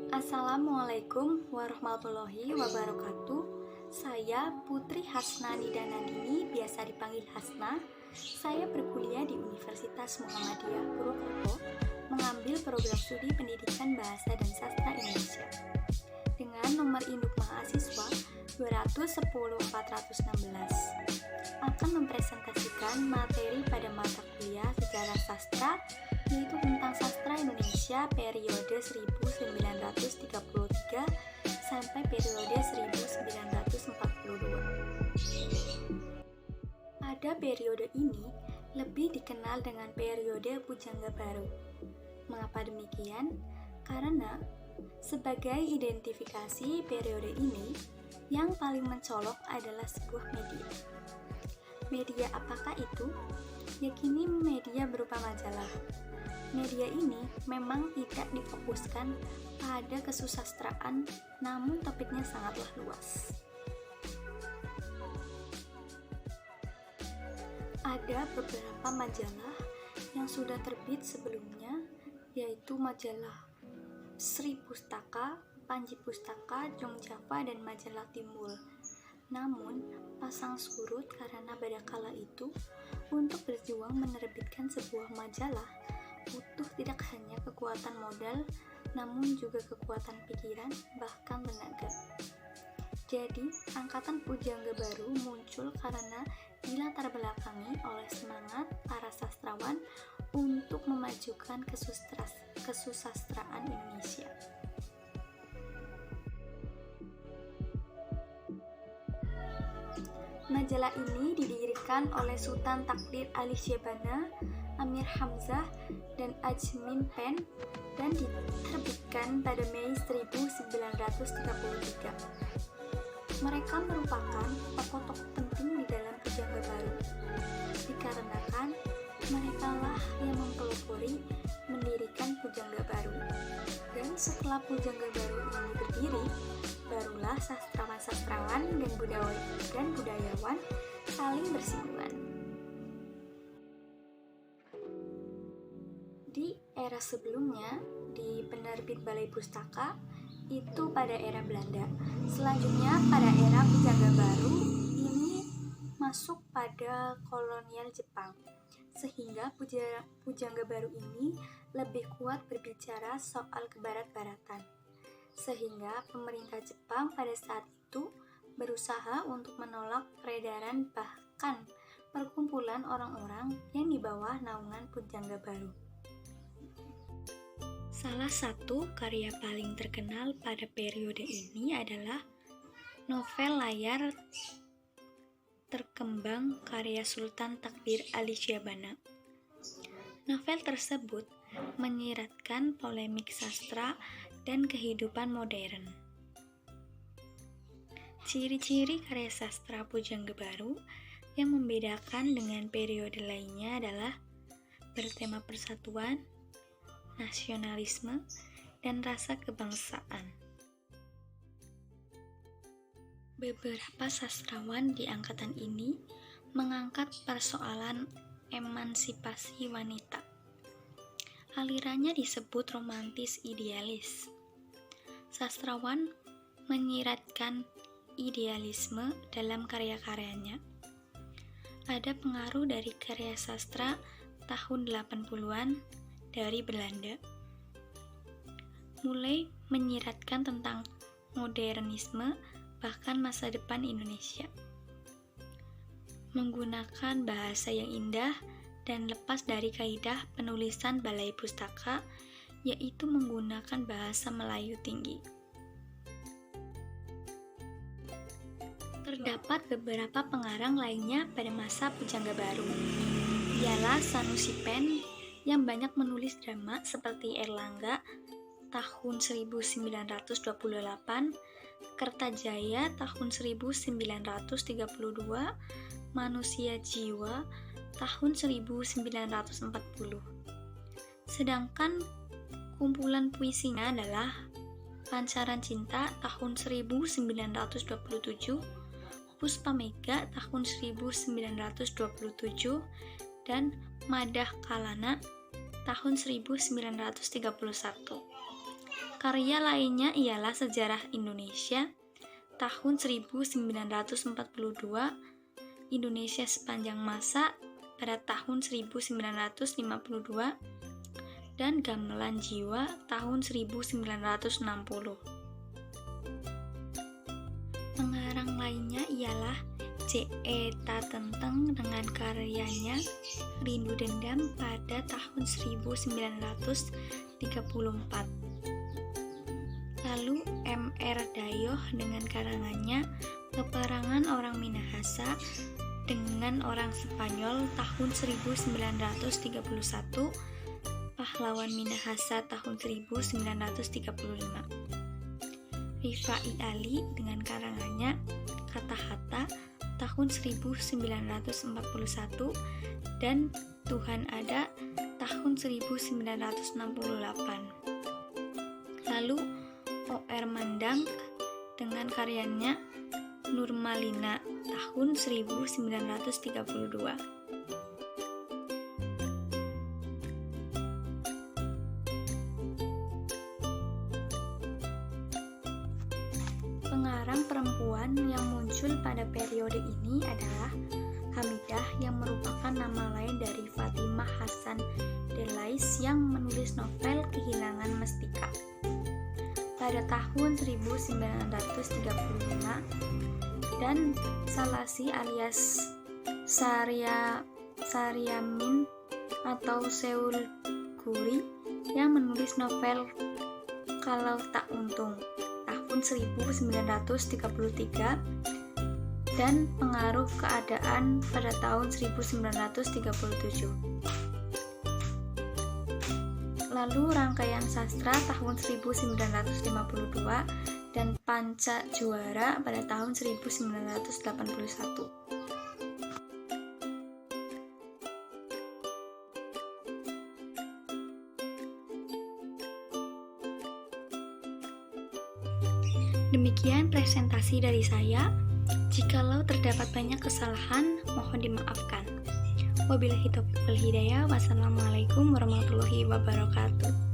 Assalamualaikum warahmatullahi wabarakatuh. Saya Putri Hasna Nidanandini, biasa dipanggil Hasna. Saya berkuliah di Universitas Muhammadiyah Purwokerto, mengambil program studi Pendidikan Bahasa dan Sastra Indonesia. Dengan nomor induk mahasiswa 210.416, akan mempresentasikan materi pada mata kuliah Sejarah Sastra, yaitu tentang sastra Indonesia periode 1933 sampai periode 1942. Pada periode ini lebih dikenal dengan periode Pujangga Baru. Mengapa demikian? Karena sebagai identifikasi periode ini, yang paling mencolok adalah sebuah media. Media apakah itu? Yakini media berupa majalah. Media ini memang tidak difokuskan pada kesusastraan, namun topiknya sangatlah luas. Ada beberapa majalah yang sudah terbit sebelumnya, yaitu majalah Sri Pustaka, Panji Pustaka, Jong Java, dan majalah Timbul. Namun, pasang surut karena pada kala itu, untuk berjuang menerbitkan sebuah majalah, butuh tidak hanya kekuatan modal, namun juga kekuatan pikiran, bahkan tenaga. Jadi, Angkatan Pujangga Baru muncul karena dilatar belakangi oleh semangat para sastrawan untuk memajukan kesusastraan Indonesia. Majalah ini didirikan oleh Sultan Takdir Ali Syabana, Amir Hamzah, dan Ajmin Pen, dan diterbitkan pada Mei 1933. Mereka merupakan tokoh-tokoh penting di dalam Pujangga Baru, dikarenakan mereka lah yang mempelopori mendirikan Pujangga Baru. Dan setelah Pujangga Baru ini berdiri, barulah sastrawan-sastrawan dan budayawan saling bersinggungan. Di era sebelumnya, di penerbit Balai Pustaka, itu pada era Belanda. Selanjutnya pada era Pujangga Baru, ini masuk pada kolonial Jepang. Sehingga Pujangga Baru ini lebih kuat berbicara soal kebarat-baratan. Sehingga pemerintah Jepang pada saat itu berusaha untuk menolak peredaran bahkan perkumpulan orang-orang yang di bawah naungan Pujangga Baru. Salah satu karya paling terkenal pada periode ini adalah novel layar terkembang karya Sultan Takdir Ali Syabana. Novel tersebut menyiratkan polemik sastra dan kehidupan modern. Ciri-ciri karya sastra Pujangga Baru yang membedakan dengan periode lainnya adalah bertema persatuan, nasionalisme, dan rasa kebangsaan. Beberapa sastrawan di angkatan ini mengangkat persoalan emansipasi wanita. Alirannya disebut romantis idealis. Sastrawan menyiratkan idealisme dalam karya-karyanya. Ada pengaruh dari karya sastra tahun 80-an dari Belanda. Mulai menyiratkan tentang modernisme, bahkan masa depan Indonesia. Menggunakan bahasa yang indah dan lepas dari kaidah penulisan Balai Pustaka, yaitu menggunakan bahasa Melayu tinggi. Terdapat beberapa pengarang lainnya pada masa Pujangga Baru. Ialah Sanusi Pen yang banyak menulis drama seperti Erlangga tahun 1928, Kertajaya tahun 1932, Manusia Jiwa tahun 1940. Sedangkan kumpulan puisinya adalah Pancaran Cinta tahun 1927, Puspa Mega tahun 1927, dan Madah Kalana tahun 1931. Karya lainnya ialah Sejarah Indonesia tahun 1942, Indonesia Sepanjang Masa pada tahun 1952, dan Gamelan Jiwa tahun 1960. Pengarang lainnya ialah C.E. Tatenteng dengan karyanya Rindu Dendam pada tahun 1934. Lalu M.R. Dayoh dengan karangannya Peperangan Orang Minahasa dengan Orang Spanyol tahun 1931, Pahlawan Minahasa tahun 1935. Rifai Ali dengan karangannya Kata-Hata tahun 1941 dan Tuhan Ada tahun 1968. Lalu O.R. Mandang dengan karyanya Nurmalina tahun 1932. Pengarang perempuan yang muncul pada periode ini adalah Hamidah yang merupakan nama lain dari Fatimah Hassan Delais yang menulis novel Kehilangan Mestika. Pada tahun 1935 dan Salasi alias Saryamin atau Seul Guri yang menulis novel Kalau Tak Untung tahun 1933 dan Pengaruh Keadaan pada tahun 1937. Lalu Rangkaian Sastra tahun 1952 dan Panca Juara pada tahun 1981. Demikian presentasi dari saya. Jikalau terdapat banyak kesalahan, mohon dimaafkan. Wabillahi taufiq wal hidayah. Wassalamualaikum warahmatullahi wabarakatuh.